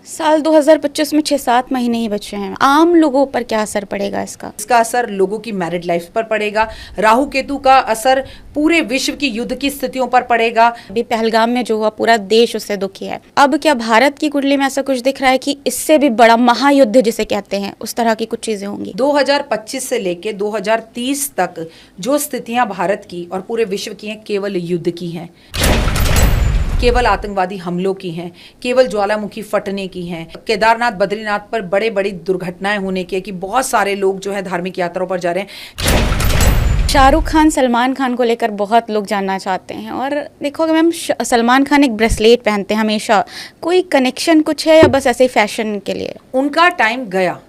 साल 2025 में 6-7 महीने ही बचे हैं। आम लोगों पर क्या असर पड़ेगा इसका असर लोगों की मैरिड लाइफ पर पड़ेगा। राहु केतु का असर पूरे विश्व की युद्ध की स्थितियों पर पड़ेगा। अभी पहलगाम में जो हुआ पूरा देश उससे दुखी है। अब क्या भारत की कुंडली में ऐसा कुछ दिख रहा है कि इससे भी बड़ा महायुद्ध जिसे कहते हैं उस तरह की कुछ चीजें होंगी? 2025 से लेके 2030 तक जो स्थितियां भारत की और पूरे विश्व की हैं केवल युद्ध की हैं, केवल आतंकवादी हमलों की हैं, केवल ज्वालामुखी फटने की हैं, केदारनाथ बद्रीनाथ पर बड़े बड़ी दुर्घटनाएं होने की है कि बहुत सारे लोग जो है धार्मिक यात्राओं पर जा रहे हैं। शाहरुख खान सलमान खान को लेकर बहुत लोग जानना चाहते हैं और देखोगे मैम, सलमान खान एक ब्रेसलेट पहनते हैं हमेशा। कोई कनेक्शन कुछ है या बस ऐसे ही फैशन के लिए? उनका टाइम गया।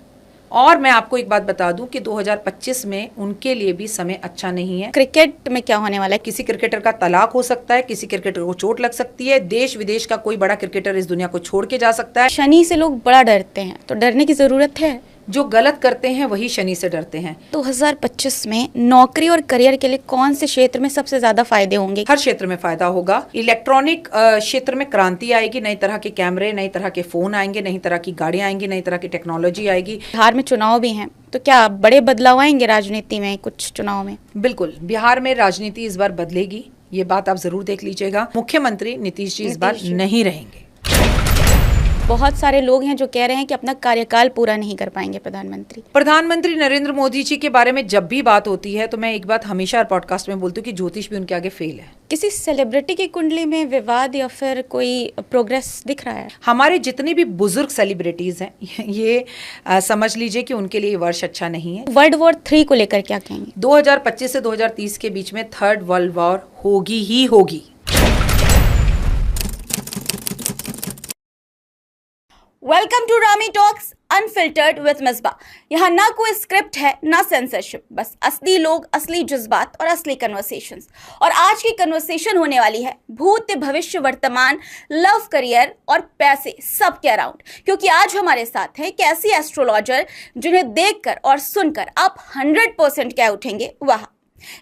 और मैं आपको एक बात बता दूं कि 2025 में उनके लिए भी समय अच्छा नहीं है। क्रिकेट में क्या होने वाला है? किसी क्रिकेटर का तलाक हो सकता है, किसी क्रिकेटर को चोट लग सकती है, देश विदेश का कोई बड़ा क्रिकेटर इस दुनिया को छोड़ के जा सकता है। शनि से लोग बड़ा डरते हैं, तो डरने की जरूरत है? जो गलत करते हैं वही शनि से डरते हैं। 2025 में नौकरी और करियर के लिए कौन से क्षेत्र में सबसे ज्यादा फायदे होंगे? हर क्षेत्र में फायदा होगा। इलेक्ट्रॉनिक क्षेत्र में क्रांति आएगी, नई तरह के कैमरे, नई तरह के फोन आएंगे, नई तरह की गाड़ियां आएंगी, नई तरह की टेक्नोलॉजी आएगी। बिहार में चुनाव भी हैं, तो क्या बड़े बदलाव आएंगे राजनीति में कुछ चुनाव में? बिल्कुल, बिहार में राजनीति इस बार बदलेगी, ये बात आप जरूर देख लीजिएगा। मुख्यमंत्री नीतीश जी इस बार नहीं रहेंगे। बहुत सारे लोग हैं जो कह रहे हैं कि अपना कार्यकाल पूरा नहीं कर पाएंगे प्रधानमंत्री नरेंद्र मोदी जी के बारे में जब भी बात होती है तो मैं एक बात हमेशा पॉडकास्ट में बोलती हूँ कि ज्योतिष भी उनके आगे फेल है। किसी सेलिब्रिटी की कुंडली में विवाद या फिर कोई प्रोग्रेस दिख रहा है? हमारे जितने भी बुजुर्ग सेलिब्रिटीज हैं ये समझ लीजिए कि उनके लिए वर्ष अच्छा नहीं है। वर्ल्ड वॉर 3 को लेकर क्या कहेंगे? 2025 से 2030 के बीच में थर्ड वर्ल्ड वॉर होगी ही होगी। Welcome to Rami talks unfiltered with Misbah. यहाँ ना कोई स्क्रिप्ट है ना सेंसरशिप, बस असली लोग, असली जज्बात और असली कन्वर्सेशंस। और आज की कन्वर्सेशन होने वाली है भूत, भविष्य, वर्तमान, लव, करियर और पैसे, सब के अराउंड। क्योंकि आज हमारे साथ है एक ऐसी एस्ट्रोलॉजर जिन्हें देखकर और सुनकर आप 100% कह उठेंगे वाह।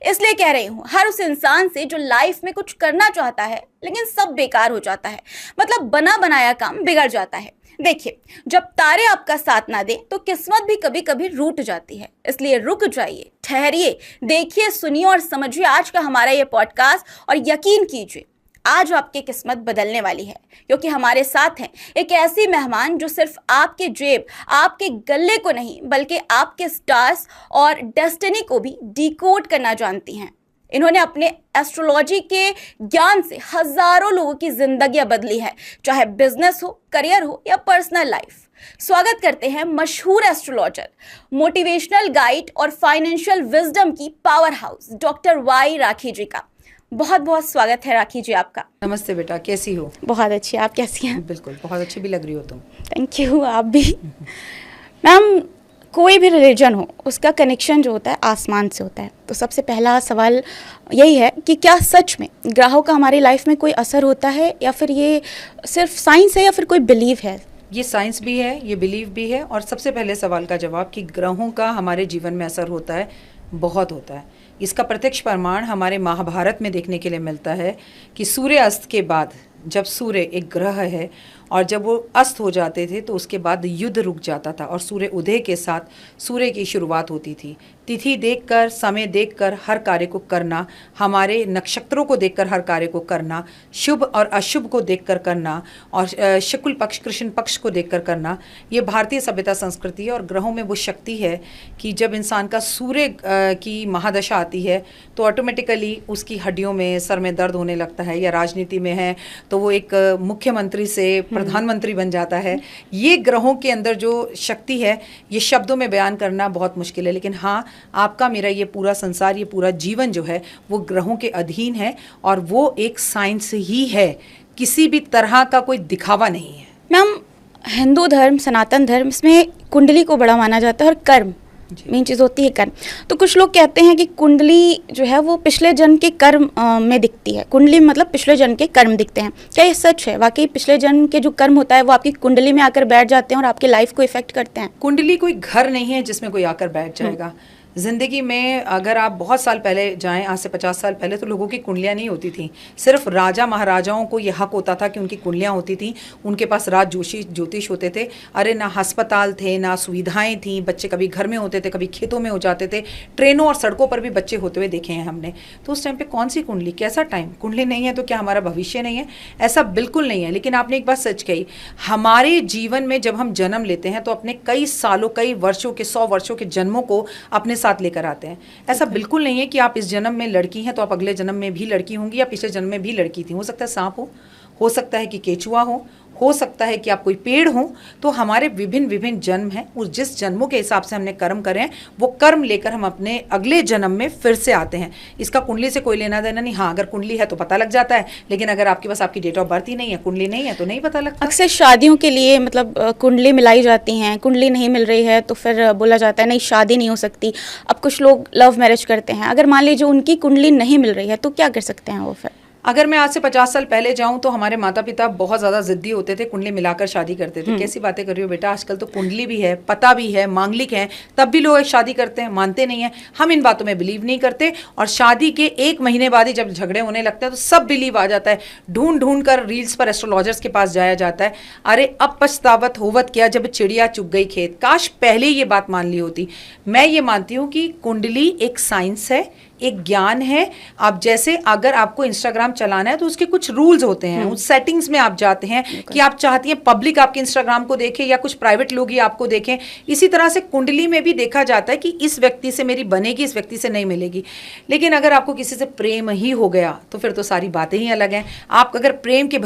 इसलिए कह रही हूं, हर उस इंसान से जो लाइफ में कुछ करना चाहता है लेकिन सब बेकार हो जाता है, मतलब बना बनाया काम बिगड़ जाता है। देखिए, जब तारे आपका साथ ना दे तो किस्मत भी कभी कभी रूठ जाती है। इसलिए रुक जाइए, ठहरिए, देखिए, सुनिए और समझिए आज का हमारा ये पॉडकास्ट और यकीन कीजिए आज आपकी किस्मत बदलने वाली है। क्योंकि हमारे साथ हैं एक ऐसी मेहमान जो सिर्फ आपके जेब, आपके गले को नहीं बल्कि आपके स्टार्स और डेस्टिनी को भी डिकोड करना जानती हैं। इन्होंने अपने एस्ट्रोलॉजी के ज्ञान से हजारों लोगों की जिंदगियां बदली है, चाहे बिजनेस हो, करियर हो या पर्सनल लाइफ। स्वागत करते हैं मशहूर एस्ट्रोलॉजर, मोटिवेशनल गाइड और फाइनेंशियल विजडम की पावर हाउस डॉक्टर वाई राखी जी का। बहुत बहुत स्वागत है राखी जी आपका। नमस्ते बेटा, कैसी हो? बहुत अच्छी, आप कैसी हैं? बिल्कुल, बहुत अच्छी भी लग रही हो तुम। थैंक यू, आप भी। मैम, कोई भी रिलीजन हो उसका कनेक्शन जो होता है आसमान से होता है। तो सबसे पहला सवाल यही है कि क्या सच में ग्रहों का हमारी लाइफ में कोई असर होता है या फिर ये सिर्फ साइंस है या फिर कोई बिलीव है? ये साइंस भी है, ये बिलीव भी है। और सबसे पहले सवाल का जवाब कि ग्रहों का हमारे जीवन में असर होता है, बहुत होता है। इसका प्रत्यक्ष प्रमाण हमारे महाभारत में देखने के लिए मिलता है कि सूर्यास्त के बाद जब सूर्य एक ग्रह है और जब वो अस्त हो जाते थे तो उसके बाद युद्ध रुक जाता था और सूर्य उदय के साथ सूर्य की शुरुआत होती थी। तिथि देखकर, समय देखकर हर कार्य को करना, हमारे नक्षत्रों को देखकर हर कार्य को करना, शुभ और अशुभ को देखकर करना और शुक्ल पक्ष कृष्ण पक्ष को देखकर करना, ये भारतीय सभ्यता संस्कृति है। और ग्रहों में वो शक्ति है कि जब इंसान का सूर्य की महादशा आती है तो ऑटोमेटिकली उसकी हड्डियों में, सर में दर्द होने लगता है। या राजनीति में है तो वो एक मुख्यमंत्री से प्रधानमंत्री बन जाता है। ये ग्रहों के अंदर जो शक्ति है ये शब्दों में बयान करना बहुत मुश्किल है। लेकिन हाँ, आपका मेरा ये पूरा संसार, ये पूरा जीवन जो है वो ग्रहों के अधीन है और वो एक साइंस ही है, किसी भी तरह का कोई दिखावा नहीं है। मैम, हिंदू धर्म, सनातन धर्म, इसमें कुंडली को बड़ा माना जाता है और कर्म मेन चीज़ होती है, कर्म। तो कुछ लोग कहते हैं कि कुंडली जो है वो पिछले जन्म के कर्म में दिखती है। कुंडली मतलब पिछले जन्म के कर्म दिखते हैं। क्या ये सच है? वाकई पिछले जन्म के जो कर्म होता है वो आपकी कुंडली में आकर बैठ जाते हैं और आपकी लाइफ को इफेक्ट करते हैं? कुंडली कोई घर नहीं है जिसमें कोई आकर बैठ जाएगा। ज़िंदगी में अगर आप बहुत साल पहले जाएं, आज से 50 साल पहले, तो लोगों की कुंडलियां नहीं होती थी। सिर्फ राजा महाराजाओं को यह हक होता था कि उनकी कुंडलियां होती थी, उनके पास राज ज्योतिष होते थे। अरे ना अस्पताल थे, ना सुविधाएं थी, बच्चे कभी घर में होते थे, कभी खेतों में हो जाते थे, ट्रेनों और सड़कों पर भी बच्चे होते हुए देखे हैं हमने। तो उस टाइम पे कौन सी कुंडली, कैसा टाइम, कुंडली नहीं है तो क्या हमारा भविष्य नहीं है? ऐसा बिल्कुल नहीं है। लेकिन आपने एक बात सच कही, हमारे जीवन में जब हम जन्म लेते हैं तो अपने कई सालों, कई वर्षों के, 100 वर्षों के जन्मों को अपने साथ लेकर आते हैं। ऐसा बिल्कुल नहीं है कि आप इस जन्म में लड़की हैं तो आप अगले जन्म में भी लड़की होंगी, या पिछले जन्म में भी लड़की थी। हो सकता है सांप हो सकता है कि केचुआ हो सकता है कि आप कोई पेड़ हो। तो हमारे विभिन्न विभिन्न जन्म हैं, उस जिस जन्मों के हिसाब से हमने कर्म करें, वो कर्म लेकर हम अपने अगले जन्म में फिर से आते हैं। इसका कुंडली से कोई लेना देना नहीं। हाँ, अगर कुंडली है तो पता लग जाता है, लेकिन अगर आपके पास आपकी डेट ऑफ बर्थ ही नहीं है, कुंडली नहीं है, तो नहीं पता लगता। अक्सर शादियों के लिए मतलब कुंडली मिलाई जाती हैं, कुंडली नहीं मिल रही है तो फिर बोला जाता है नहीं शादी नहीं हो सकती। अब कुछ लोग लव मैरिज करते हैं, अगर मान लीजिए उनकी कुंडली नहीं मिल रही है तो क्या कर सकते हैं वो फिर? अगर मैं आज से 50 साल पहले जाऊं तो हमारे माता पिता बहुत ज़्यादा जिद्दी होते थे, कुंडली मिलाकर शादी करते थे। कैसी बातें कर रही हो बेटा, आजकल तो कुंडली भी है, पता भी है, मांगलिक है, तब भी लोग शादी करते हैं, मानते नहीं हैं। हम इन बातों में बिलीव नहीं करते, और शादी के 1 महीने बाद ही जब झगड़े होने लगते हैं तो सब बिलीव आ जाता है। ढूंढ ढूंढ कर रील्स पर एस्ट्रोलॉजर्स के पास जाया जाता है। अरे अब पछतावत होवत क्या, जब चिड़िया चुग गई खेत। काश पहले ये बात मान ली होती। मैं ये मानती हूँ कि कुंडली एक साइंस है, एक ज्ञान है। आप जैसे अगर आपको इंस्टाग्राम चलाना है तो उसके कुछ रूल्स होते हैं, उस सेटिंग्स में आप जाते हैं कि आप चाहती हैं पब्लिक आपके इंस्टाग्राम को देखे या कुछ प्राइवेट लोग ही आपको देखें। इसी तरह से कुंडली में भी देखा जाता है कि इस व्यक्ति से मेरी बनेगी, इस व्यक्ति से नहीं मिलेगी। लेकिन अगर आपको किसी से प्रेम ही हो गया तो फिर तो सारी बातें ही अलग हैं। आप अगर प्रेम के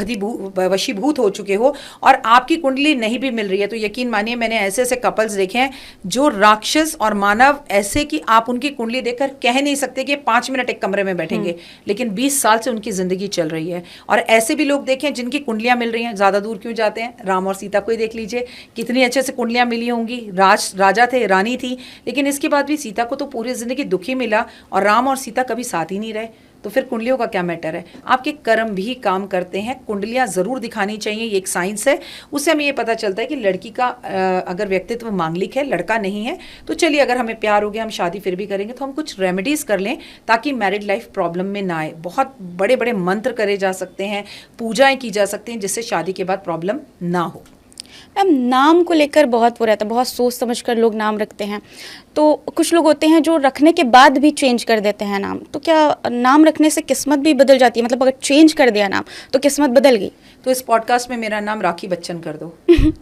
वशीभूत हो चुके हो और आपकी कुंडली नहीं भी मिल रही है तो यकीन मानिए, मैंने ऐसे ऐसे कपल्स देखे हैं जो राक्षस और मानव ऐसे कि आप उनकी कुंडली देखकर कह नहीं सकते कि 5 मिनट एक कमरे में बैठेंगे, लेकिन 20 साल से उनकी जिंदगी चल रही है। और ऐसे भी लोग देखें जिनकी कुंडलियां मिल रही हैं। ज्यादा दूर क्यों जाते हैं, राम और सीता को ही देख लीजिए, कितनी अच्छे से कुंडलियां मिली होंगी। राजा थे, रानी थी, लेकिन इसके बाद भी सीता को तो पूरी जिंदगी दुखी मिला, और राम और सीता कभी साथ ही नहीं रहे। तो फिर कुंडलियों का क्या मैटर है? आपके कर्म भी काम करते हैं। कुंडलियां जरूर दिखानी चाहिए, ये एक साइंस है। उससे हमें ये पता चलता है कि लड़की का अगर व्यक्तित्व मांगलिक है, लड़का नहीं है, तो चलिए अगर हमें प्यार हो गया, हम शादी फिर भी करेंगे, तो हम कुछ रेमेडीज कर लें ताकि मैरिड लाइफ प्रॉब्लम में ना आए। बहुत बड़े बड़े मंत्र करे जा सकते हैं, पूजाएं की जा सकती हैं, जिससे शादी के बाद प्रॉब्लम ना हो। मैम, नाम को लेकर बहुत वो रहता है, बहुत सोच समझ कर लोग नाम रखते हैं। तो कुछ लोग होते हैं जो रखने के बाद भी चेंज कर देते हैं नाम। तो क्या नाम रखने से किस्मत भी बदल जाती है? मतलब अगर चेंज कर दिया नाम तो किस्मत बदल गई? तो इस पॉडकास्ट में मेरा नाम राखी बच्चन कर दो।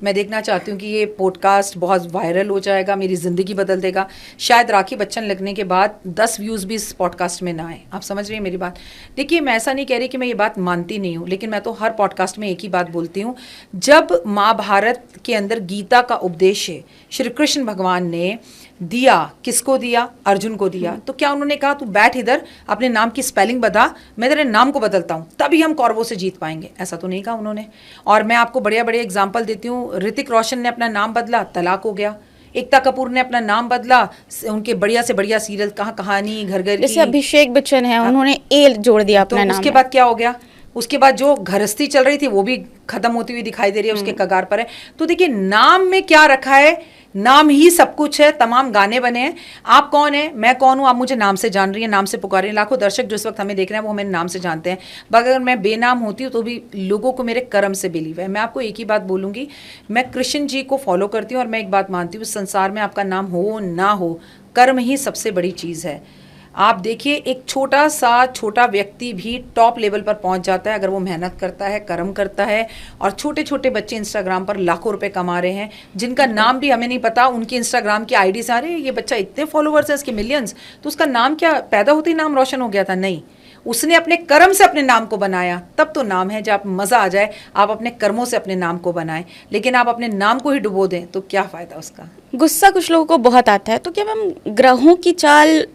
मैं देखना चाहती हूँ कि ये पॉडकास्ट बहुत वायरल हो जाएगा, मेरी ज़िंदगी बदल देगा। शायद राखी बच्चन लगने के बाद 10 व्यूज़ भी इस पॉडकास्ट में ना आए। आप समझ रही हैं मेरी बात? देखिए, मैं ऐसा नहीं कह रही कि मैं ये बात मानती नहीं हूँ, लेकिन मैं तो हर पॉडकास्ट में एक ही बात बोलती हूँ। जब महाभारत के अंदर गीता का उपदेश श्री कृष्ण भगवान ने दिया, किसको दिया? अर्जुन को दिया। तो क्या उन्होंने कहा तू बैठ इधर, अपने नाम की स्पेलिंग बता, मैं तेरे नाम को बदलता हूँ, तभी हम कौरवों से जीत पाएंगे? ऐसा तो नहीं कहा उन्होंने। और मैं आपको बढ़िया बढ़िया एग्जाम्पल देती हूँ। ऋतिक रोशन ने अपना नाम बदला, तलाक हो गया। एकता कपूर ने अपना नाम बदला, उनके बढ़िया से बढ़िया सीरियल कहानी, घर घर की। जैसे अभिषेक बच्चन है, उन्होंने ए जोड़ दिया अपना नाम। उसके बाद क्या हो गया? उसके बाद जो घरस्ती चल रही थी वो भी खत्म होती हुई दिखाई दे रही है, उसके कगार पर है। तो देखिए, नाम में क्या रखा है? नाम ही सब कुछ है। तमाम गाने बने हैं। आप कौन है, मैं कौन हूं? आप मुझे नाम से जान रही हैं, नाम से पुकार रही हैं। लाखों दर्शक जो इस वक्त हमें देख रहे हैं वो हमें नाम से जानते हैं। अगर मैं बेनाम होती हूँ तो भी लोगों को मेरे कर्म से बिलीव है। मैं आपको एक ही बात बोलूंगी, मैं कृष्ण जी को फॉलो करती हूँ और मैं एक बात मानती हूँ, संसार में आपका नाम हो ना हो, कर्म ही सबसे बड़ी चीज़ है। आप देखिए, एक छोटा व्यक्ति भी टॉप लेवल पर पहुंच जाता है अगर वो मेहनत करता है, कर्म करता है। और छोटे छोटे बच्चे इंस्टाग्राम पर लाखों रुपए कमा रहे हैं, जिनका नाम भी हमें नहीं पता। उनकी इंस्टाग्राम की आईडी से, अरे ये बच्चा इतने फॉलोवर्स हैं, इसके मिलियंस, तो उसका नाम क्या पैदा होते ही नाम रोशन हो गया था? नहीं, उसने अपने कर्म से अपने नाम को बनाया, तब तो नाम है। जब मज़ा आ जाए, आप अपने कर्मों से अपने नाम को बनाएं, लेकिन आप अपने नाम को ही डुबो दें तो क्या फ़ायदा उसका? गुस्सा कुछ लोगों को बहुत आता है, तो क्या मैम ग्रहों की चाल,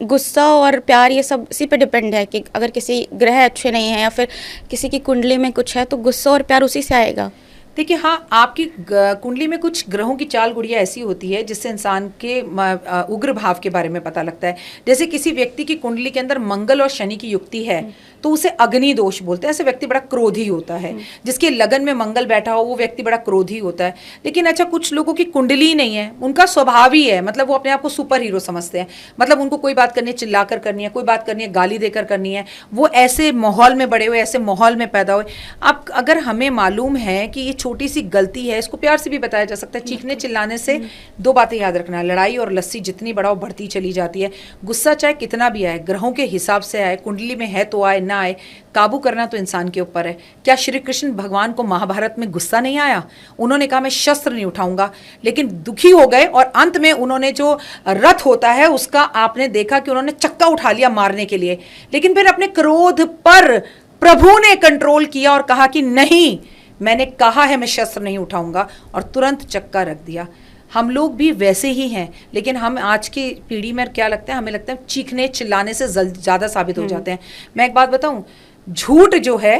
गुस्सा और प्यार ये सब इसी पे डिपेंड है कि अगर किसी ग्रह अच्छे नहीं है या फिर किसी की कुंडली में कुछ है तो गुस्सा और प्यार उसी से आएगा? देखिए, हाँ, आपकी कुंडली में कुछ ग्रहों की चाल गुड़िया ऐसी होती है जिससे इंसान के उग्र भाव के बारे में पता लगता है। जैसे किसी व्यक्ति की कुंडली के अंदर मंगल और शनि की युक्ति है तो उसे अग्नि दोष बोलते हैं। ऐसे व्यक्ति बड़ा क्रोधी होता है। जिसके लगन में मंगल बैठा हो वो व्यक्ति बड़ा क्रोधी होता है। लेकिन अच्छा, कुछ लोगों की कुंडली नहीं है, उनका स्वभाव ही है, मतलब वो अपने आप को सुपर हीरो समझते हैं। मतलब उनको कोई बात करनी है चिल्लाकर करनी है, कोई बात करनी है गाली देकर करनी है। वो ऐसे माहौल में बड़े हुए, ऐसे माहौल में पैदा हुए। अब अगर हमें मालूम है कि ये छोटी सी गलती है, इसको प्यार से भी बताया जा सकता है। चीखने चिल्लाने से दो बातें याद रखना, लड़ाई और लस्सी जितनी बढ़ाओ बढ़ती चली जाती है। गुस्सा चाहे कितना भी आए, ग्रहों के हिसाब से आए, कुंडली में है तो आए, ना आए, काबू करना तो इंसान के ऊपर है। क्या श्री कृष्ण भगवान को महाभारत में गुस्सा नहीं आया? उन्होंने कहा मैं शस्त्र नहीं उठाऊंगा, लेकिन दुखी हो गए और अंत में उन्होंने जो रथ होता है उसका आपने देखा कि उन्होंने चक्का उठा लिया मारने के लिए। लेकिन फिर अपने क्रोध पर प्रभु ने कंट्रोल किया और कहा कि नहीं, मैंने कहा है मैं शस्त्र नहीं उठाऊंगा, और तुरंत चक्का रख दिया। हम लोग भी वैसे ही हैं, लेकिन हम आज की पीढ़ी में क्या लगता है, हमें लगता है चीखने चिल्लाने से ज़्यादा साबित हो जाते हैं। मैं एक बात बताऊं, झूठ जो है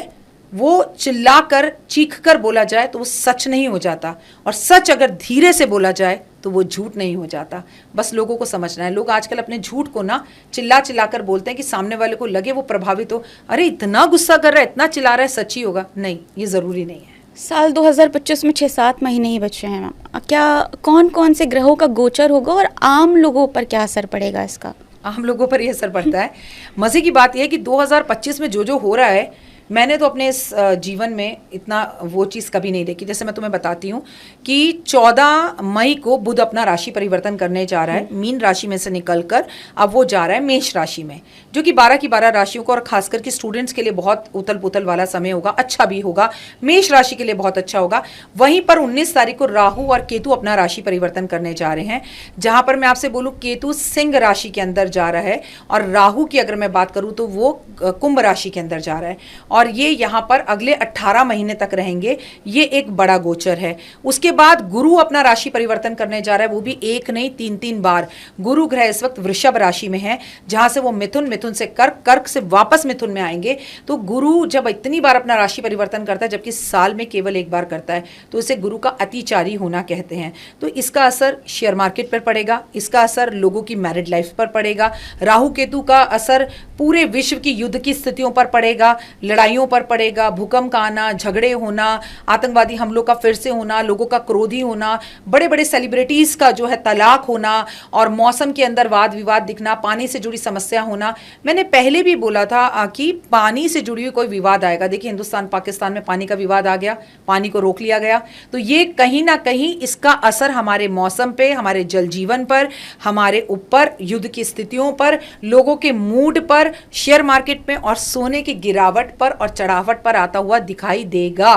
वो चिल्लाकर चीख कर बोला जाए तो वो सच नहीं हो जाता, और सच अगर धीरे से बोला जाए तो वो झूठ नहीं हो जाता। बस लोगों को समझना है। लोग आजकल अपने झूठ को ना चिल्ला चिल्ला कर बोलते हैं कि सामने वाले को लगे वो प्रभावित हो, अरे इतना गुस्सा कर रहा है, इतना चिल्ला रहा है, सच ही होगा। नहीं, ये ज़रूरी नहीं है। साल 2025 में 6-7 महीने ही बचे हैं मैम। क्या कौन कौन से ग्रहों का गोचर होगा और आम लोगों पर क्या असर पड़ेगा इसका? आम लोगों पर ये असर पड़ता है। मज़े की बात यह है कि 2025 में जो जो हो रहा है, मैंने तो अपने इस जीवन में इतना वो चीज़ कभी नहीं देखी। जैसे मैं तुम्हें बताती हूँ कि 14 मई को बुध अपना राशि परिवर्तन करने जा रहा है, मीन राशि में से निकलकर अब वो जा रहा है मेष राशि में, जो कि 12 की 12 राशियों को और खासकर कि स्टूडेंट्स के लिए बहुत उथल पुथल वाला समय होगा। अच्छा भी होगा, मेष राशि के लिए बहुत अच्छा होगा। वहीं पर 19 तारीख को राहु और केतु अपना राशि परिवर्तन करने जा रहे हैं, जहां पर मैं आपसे बोलूँ केतु सिंह राशि के अंदर जा रहा है, और राहु की अगर मैं बात करूँ तो वो कुंभ राशि के अंदर जा रहा है, और ये यहाँ पर अगले 18 महीने तक रहेंगे। ये एक बड़ा गोचर है। उसके बाद गुरु अपना राशि परिवर्तन करने जा रहा है, वो भी एक नहीं 3-3 बार। गुरु ग्रह इस वक्त वृषभ राशि में है, जहां से वो मिथुन से कर्क से वापस मिथुन में आएंगे। तो गुरु जब इतनी बार अपना राशि परिवर्तन करता है, जबकि साल में केवल एक बार करता है, तो इसे गुरु का अतिचारी होना कहते हैं। तो इसका असर शेयर मार्केट पर पड़ेगा, इसका असर लोगों की मैरिड लाइफ पर पड़ेगा। राहु केतु का असर पूरे विश्व की युद्ध की स्थितियों पर पड़ेगा, लड़ाइयों पर पड़ेगा, भूकंप का आना, झगड़े होना, आतंकवादी हमलों का फिर से होना, लोगों का क्रोधी होना, बड़े बड़े सेलिब्रिटीज का जो है तलाक होना, और मौसम के अंदर वाद विवाद दिखना, पानी से जुड़ी समस्या होना। मैंने पहले भी बोला था कि पानी से जुड़ी हुई कोई विवाद आएगा। देखिए, हिंदुस्तान पाकिस्तान में पानी का विवाद आ गया, पानी को रोक लिया गया। तो ये कहीं ना कहीं इसका असर हमारे मौसम पे, हमारे जल जीवन पर, हमारे ऊपर, युद्ध की स्थितियों पर, लोगों के मूड पर, शेयर मार्केट में और सोने की गिरावट पर और चढ़ावट पर आता हुआ दिखाई देगा।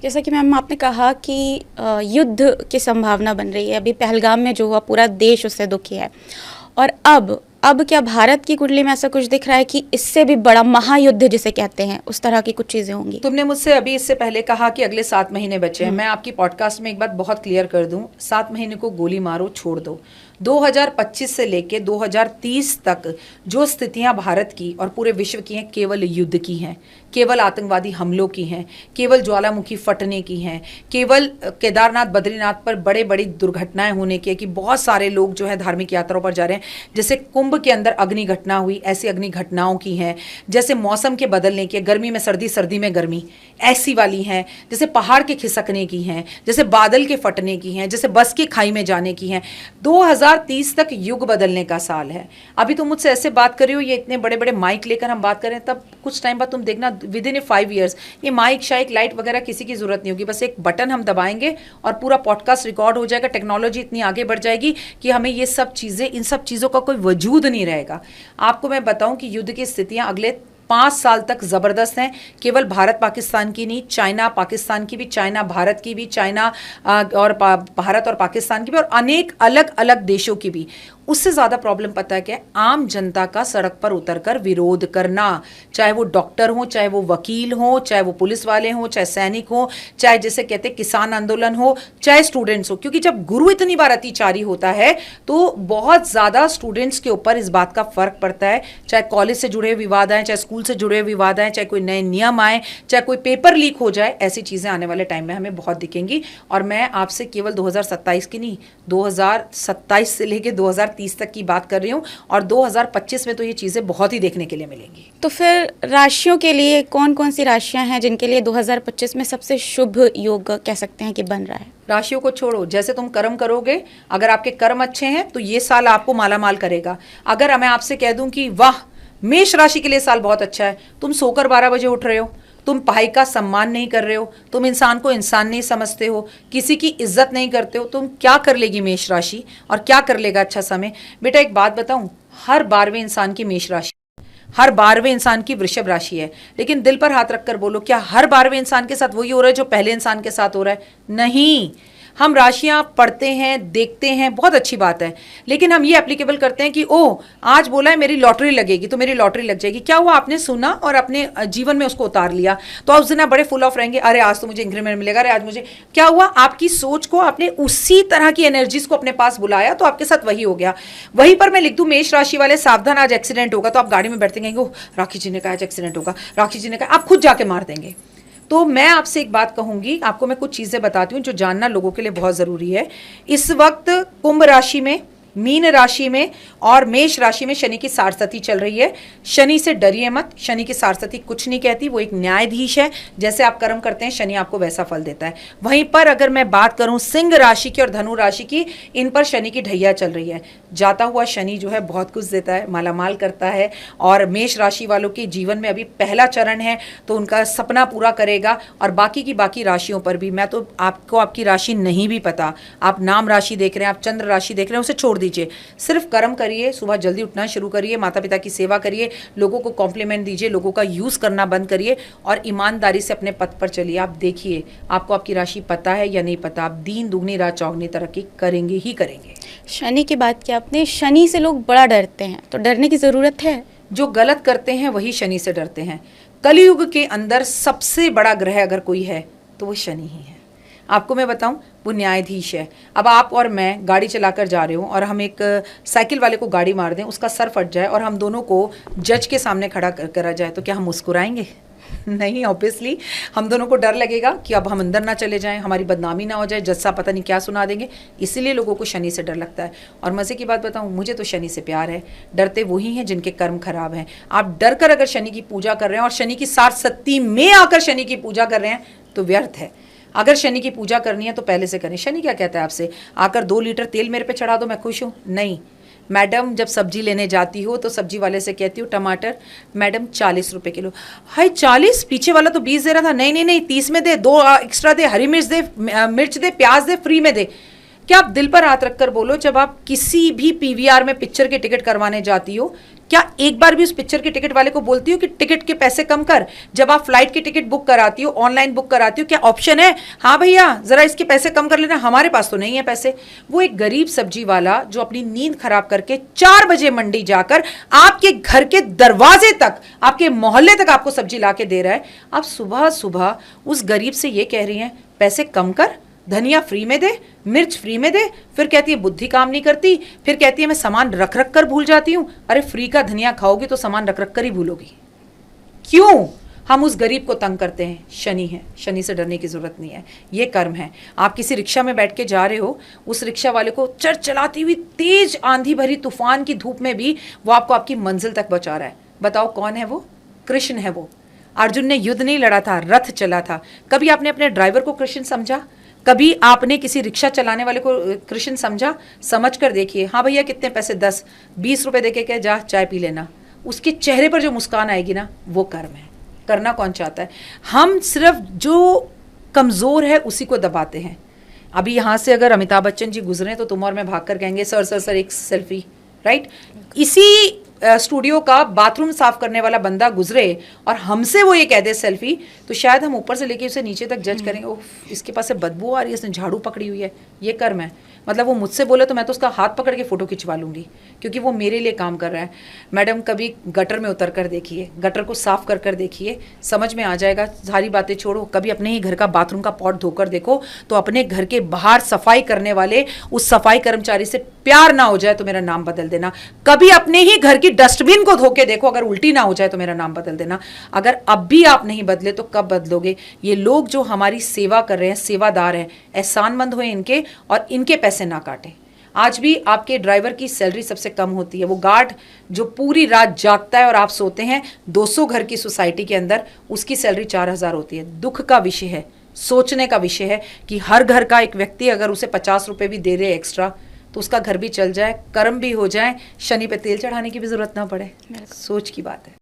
जैसा कि मैम आपने कहा कि युद्ध की संभावना बन रही है। अभी पहलगाम में जो हुआ, पूरा देश उससे दुखी है। और अब क्या भारत की कुंडली में ऐसा कुछ दिख रहा है कि इससे भी बड़ा महायुद्ध जिसे कहते हैं, उस तरह की कुछ चीजें होंगी? तुमने मुझसे अभी इससे पहले कहा कि अगले 7 महीने बचे हैं। मैं आपकी पॉडकास्ट में एक बात बहुत क्लियर कर दूं, 7 महीने को गोली मारो, छोड़ दो। 2025 से लेके 2030 तक जो स्थितियां भारत की और पूरे विश्व की हैं, केवल युद्ध की हैं, केवल आतंकवादी हमलों की हैं, केवल ज्वालामुखी फटने की हैं, केवल केदारनाथ बद्रीनाथ पर बड़े बड़ी दुर्घटनाएं होने की है कि बहुत सारे लोग जो है धार्मिक यात्राओं पर जा रहे हैं। जैसे कुंभ के अंदर अग्नि घटना हुई, ऐसी अग्नि घटनाओं की हैं। जैसे मौसम के बदलने की, गर्मी में सर्दी, सर्दी में गर्मी, ऐसी वाली हैं। जैसे पहाड़ के खिसकने की हैं, जैसे बादल के फटने की हैं, जैसे बस की खाई में जाने की हैं। 2030 तक युग बदलने का साल है। अभी तुम मुझसे ऐसे बात कर रही हो, ये इतने बड़े बड़े माइक लेकर हम बात करें, तब कुछ टाइम बाद तुम देखना विद इन 5 ईयर्स ये माइक शाइक लाइट वगैरह किसी की जरूरत नहीं होगी। बस एक बटन हम दबाएंगे और पूरा पॉडकास्ट रिकॉर्ड हो जाएगा। टेक्नोलॉजी इतनी आगे बढ़ जाएगी कि हमें ये सब चीजें, इन सब चीजों का कोई वजूद नहीं रहेगा। आपको मैं बताऊं कि युद्ध की स्थितियां अगले 5 साल तक जबरदस्त हैं। केवल भारत पाकिस्तान की नहीं, चाइना पाकिस्तान की भी, चाइना भारत की भी, चाइना और भारत और पाकिस्तान की भी, और अनेक अलग अलग देशों की भी। उससे ज़्यादा प्रॉब्लम पता है क्या है? आम जनता का सड़क पर उतरकर विरोध करना, चाहे वो डॉक्टर हो, चाहे वो वकील हो, चाहे वो पुलिस वाले हो, चाहे सैनिक हो, चाहे जैसे कहते हैं किसान आंदोलन हो, चाहे स्टूडेंट्स हो। क्योंकि जब गुरु इतनी बार अतिचारी होता है तो बहुत ज़्यादा स्टूडेंट्स के ऊपर इस बात का फर्क पड़ता है। चाहे कॉलेज से जुड़े विवाद आए, चाहे स्कूल से जुड़े विवाद आए, चाहे कोई नए नियम आए, चाहे कोई पेपर लीक हो जाए, ऐसी चीज़ें आने वाले टाइम में हमें बहुत दिखेंगी। और मैं आपसे केवल 2027 की नहीं, 2027 से लेके 2030 तक की बात कर रही हूँ, और 2025 में तो ये चीज़ें बहुत ही देखने के लिए मिलेंगी। तो फिर राशियों के लिए कौन कौन सी राशियां हैं जिनके लिए 2025 में सबसे शुभ योग कह सकते हैं कि बन रहा है? राशियों को छोड़ो, जैसे तुम कर्म करोगे, अगर आपके कर्म अच्छे हैं तो ये साल आपको मालामाल करेगा। अगर मैं आपसे कह दूं कि वाह, मेष राशि के लिए साल बहुत अच्छा है, तुम सोकर 12 बजे उठ रहे हो, तुम भाई का सम्मान नहीं कर रहे हो, तुम इंसान को इंसान नहीं समझते हो, किसी की इज्जत नहीं करते हो, तुम क्या कर लेगी मेष राशि और क्या कर लेगा अच्छा समय? बेटा एक बात बताऊं, हर 12वें इंसान की मेष राशि, हर 12वें इंसान की वृषभ राशि है। लेकिन दिल पर हाथ रखकर बोलो, क्या हर 12वें इंसान के साथ वही हो रहा है जो पहले इंसान के साथ हो रहा है? नहीं। हम राशियां पढ़ते हैं, देखते हैं, बहुत अच्छी बात है, लेकिन हम ये एप्लीकेबल करते हैं कि ओह आज बोला है मेरी लॉटरी लगेगी तो मेरी लॉटरी लग जाएगी। क्या हुआ? आपने सुना और अपने जीवन में उसको उतार लिया, तो आप उस दिन आप बड़े फुल ऑफ रहेंगे, अरे आज तो मुझे इंक्रीमेंट मिलेगा, अरे आज मुझे। क्या हुआ? आपकी सोच को आपने उसी तरह की एनर्जीज को अपने पास बुलाया, तो आपके साथ वही हो गया। वहीं पर मैं लिख दूं मेष राशि वाले सावधान आज एक्सीडेंट होगा, तो आप गाड़ी में बैठते गएंगे, ओह राखी जी ने कहा आज एक्सीडेंट होगा, राखी जी ने कहा, आप खुद जाके मार देंगे। तो मैं आपसे एक बात कहूंगी, आपको मैं कुछ चीजें बताती हूँ जो जानना लोगों के लिए बहुत जरूरी है। इस वक्त कुंभ राशि में, मीन राशि में और मेष राशि में शनि की सारसती चल रही है। शनि से डरिए मत, शनि की सारसती कुछ नहीं कहती, वो एक न्यायाधीश है। जैसे आप कर्म करते हैं शनि आपको वैसा फल देता है। वहीं पर अगर मैं बात करूं सिंह राशि की और धनु राशि की, इन पर शनि की ढैया चल रही है। जाता हुआ शनि जो है बहुत कुछ देता है, मालामाल करता है, और मेष राशि वालों के जीवन में अभी पहला चरण है तो उनका सपना पूरा करेगा। और बाकी की बाकी राशियों पर भी, मैं तो आपको आपकी राशि नहीं भी पता, आप नाम राशि देख रहे हैं, आप चंद्र राशि देख रहे हैं, उसे छोड़ दीजिए, सिर्फ कर्म करिए, सुबह जल्दी उठना शुरू करिए, माता पिता की सेवा करिए, लोगों को कॉम्प्लीमेंट दीजिए, लोगों का यूज करना बंद करिए और ईमानदारी से अपने पथ पर चलिए। आप देखिए आपको आपकी राशि पता है या नहीं पता, आप दीन दुगनी रात चौगनी तरक्की करेंगे ही करेंगे। शनि की बात की आपने, शनि से लोग बड़ा डरते हैं, तो डरने की जरूरत है? जो गलत करते हैं वही शनि से डरते हैं। कलयुग के अंदर सबसे बड़ा ग्रह अगर कोई है तो वो शनि ही है। आपको मैं बताऊं, वो न्यायाधीश है। अब आप और मैं गाड़ी चलाकर जा रहे हो और हम एक साइकिल वाले को गाड़ी मार दें, उसका सर फट जाए और हम दोनों को जज के सामने खड़ा करा जाए, तो क्या हम मुस्कुराएंगे? नहीं, ऑब्वियसली हम दोनों को डर लगेगा कि अब हम अंदर ना चले जाएं, हमारी बदनामी ना हो जाए, जज साहब पता नहीं क्या सुना देंगे। इसीलिए लोगों को शनि से डर लगता है। और मज़े की बात बताऊं, मुझे तो शनि से प्यार है। डरते वही हैं जिनके कर्म खराब हैं। आप डर कर अगर शनि की पूजा कर रहे हैं और शनि की सारसती में आकर शनि की पूजा कर रहे हैं तो व्यर्थ है। अगर शनि की पूजा करनी है तो पहले से करें। शनि क्या कहता है आपसे, आकर 2 लीटर तेल मेरे पे चढ़ा दो मैं खुश हूँ? नहीं। मैडम जब सब्जी लेने जाती हो तो सब्जी वाले से कहती हो टमाटर मैडम 40 रुपए किलो। हाय 40, पीछे वाला तो 20 दे रहा था। नहीं नहीं नहीं, 30 में दे, 2 एक्स्ट्रा दे, हरी मिर्च दे, मिर्च दे, प्याज दे, फ्री में दे। क्या आप दिल पर हाथ रखकर बोलो, जब आप किसी भी पीवीआर में पिक्चर की टिकट करवाने जाती हो, क्या एक बार भी उस पिक्चर के टिकट वाले को बोलती हो कि टिकट के पैसे कम कर? जब आप फ्लाइट की टिकट बुक कराती हो, ऑनलाइन बुक कराती हो, क्या ऑप्शन है हाँ भैया जरा इसके पैसे कम कर लेना? हमारे पास तो नहीं है पैसे। वो एक गरीब सब्जी वाला जो अपनी नींद खराब करके 4 बजे मंडी जाकर आपके घर के दरवाजे तक, आपके मोहल्ले तक आपको सब्जी ला के दे रहा है, आप सुबह सुबह उस गरीब से ये कह रही हैं पैसे कम कर, धनिया फ्री में दे, मिर्च फ्री में दे। फिर कहती है बुद्धि काम नहीं करती, फिर कहती है मैं सामान रख रख कर भूल जाती हूँ। अरे फ्री का धनिया खाओगी तो सामान रख रख कर ही भूलोगी। क्यों हम उस गरीब को तंग करते हैं? शनि है, शनि से डरने की जरूरत नहीं है, ये कर्म है। आप किसी रिक्शा में बैठ के जा रहे हो, उस रिक्शा वाले को चलाती हुई तेज आंधी भरी तूफान की धूप में भी वो आपको आपकी मंजिल तक पहुंचा रहा है। बताओ कौन है वो? कृष्ण है वो। अर्जुन ने युद्ध नहीं लड़ा था, रथ चला था। कभी आपने अपने ड्राइवर को कृष्ण समझा? कभी आपने किसी रिक्शा चलाने वाले को कृष्ण समझा? समझ कर देखिए। हाँ भैया कितने पैसे? 10-20 रुपए देके क्या, जा चाय पी लेना। उसके चेहरे पर जो मुस्कान आएगी ना, वो कर्म है। करना कौन चाहता है? हम सिर्फ जो कमजोर है उसी को दबाते हैं। अभी यहाँ से अगर अमिताभ बच्चन जी गुजरे तो तुम और मैं भाग कर कहेंगे सर सर सर एक सेल्फी, राइट? इसी स्टूडियो का बाथरूम साफ करने वाला बंदा गुजरे और हमसे वो ये कह दे सेल्फी, तो शायद हम ऊपर से लेके उसे नीचे तक जज करेंगे, ओह इसके पास से बदबू आ रही है, इसने झाड़ू पकड़ी हुई है, ये कर्म है। मतलब वो मुझसे बोले तो मैं तो उसका हाथ पकड़ के फ़ोटो खिंचवा लूँगी, क्योंकि वो मेरे लिए काम कर रहा है। मैडम कभी गटर में उतर कर देखिए, गटर को साफ कर देखिए, समझ में आ जाएगा। सारी बातें छोड़ो, कभी अपने ही घर का बाथरूम का पॉट धोकर देखो, तो अपने घर के बाहर सफाई करने वाले उस सफाई कर्मचारी से प्यार ना हो जाए तो मेरा नाम बदल देना। कभी अपने ही घर की डस्टबिन को धो के देखो, अगर उल्टी ना हो जाए तो मेरा नाम बदल देना। अगर अब भी आप नहीं बदले तो कब बदलोगे? ये लोग जो हमारी सेवा कर रहे हैं, सेवादार हैं, एहसानमंद हुए इनके, और इनके पैसे ना काटें। आज भी आपके ड्राइवर की सैलरी सबसे कम होती है। वो गार्ड जो पूरी रात जागता है और आप सोते हैं 200 घर की सोसाइटी के अंदर, उसकी सैलरी 4000 होती है। दुख का विषय है, सोचने का विषय है कि हर घर का एक व्यक्ति अगर उसे 50 रुपये भी दे रहे एक्स्ट्रा तो उसका घर भी चल जाए, कर्म भी हो जाए, शनि पे तेल चढ़ाने की भी जरूरत ना पड़े। सोच की बात है।